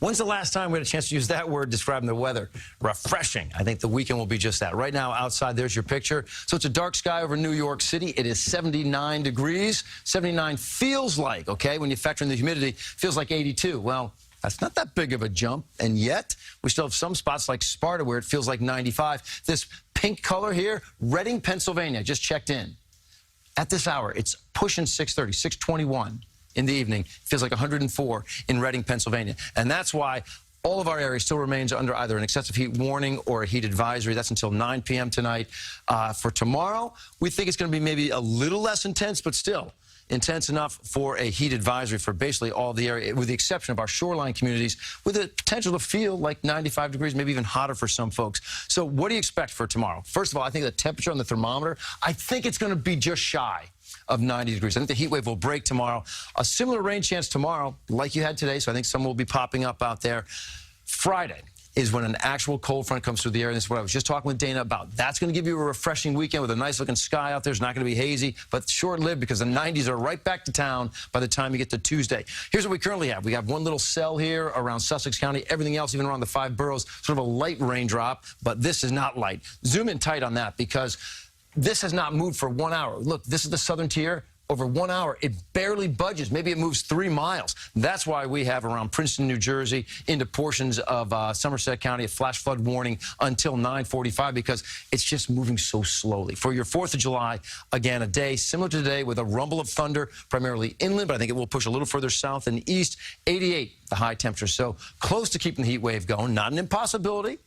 When's the last time we had a chance to use that word describing the weather? Refreshing. I think the weekend will be just that. Right now, outside, there's your picture. So it's a dark sky over New York City. It is 79 degrees. 79 feels like, okay, when you factor in the humidity, feels like 82. Well, that's not that big of a jump, and yet we still have some spots like Sparta where it feels like 95. This pink color here, Reading, Pennsylvania, just checked in. At this hour, it's pushing 6:30, 6:21 in the evening. Feels like 104 in Reading, Pennsylvania. And that's why all of our area still remains under either an excessive heat warning or a heat advisory. That's until 9 p.m. tonight. For tomorrow, we think it's going to be maybe a little less intense, but still intense enough for a heat advisory for basically all the area, with the exception of our shoreline communities, with the potential to feel like 95 degrees, maybe even hotter for some folks. So what do you expect for tomorrow? First of all, I think the temperature on the thermometer, I think it's going to be just shy of 90 degrees. I think the heat wave will break tomorrow. A similar rain chance tomorrow, like you had today, so I think some will be popping up out there. Friday is when an actual cold front comes through the area. This is what I was just talking with Dana about. That's going to give you a refreshing weekend with a nice-looking sky out there. It's not going to be hazy, but short-lived because the 90s are right back to town by the time you get to Tuesday. Here's what we currently have. We have one little cell here around Sussex County. Everything else, even around the 5 boroughs, sort of a light raindrop, but this is not light. Zoom in tight on that because this has not moved for 1 hour. Look, this is the southern tier. Over 1 hour, it barely budges. Maybe it moves 3 miles. That's why we have around Princeton, New Jersey, into portions of Somerset County, a flash flood warning until 9:45 because it's just moving so slowly. For your 4th of July, again, a day similar to today with a rumble of thunder, primarily inland, but I think it will push a little further south and east. 88, the high temperature. So close to keeping the heat wave going. Not an impossibility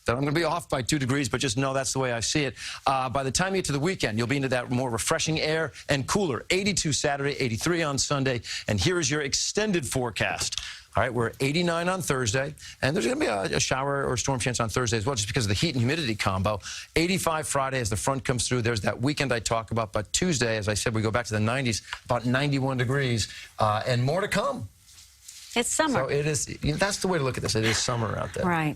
that I'm going to be off by 2 degrees, but just know that's the way I see it. By the time you get to the weekend, you'll be into that more refreshing air and cooler. 82 Saturday, 83 on Sunday, and here is your extended forecast. All right, we're at 89 on Thursday, and there's going to be a shower or storm chance on Thursday as well, just because of the heat and humidity combo. 85 Friday as the front comes through. There's that weekend I talk about, but Tuesday, as I said, we go back to the 90s, about 91 degrees, and more to come. It's summer. So it is. That's the way to look at this. It is summer out there. Right.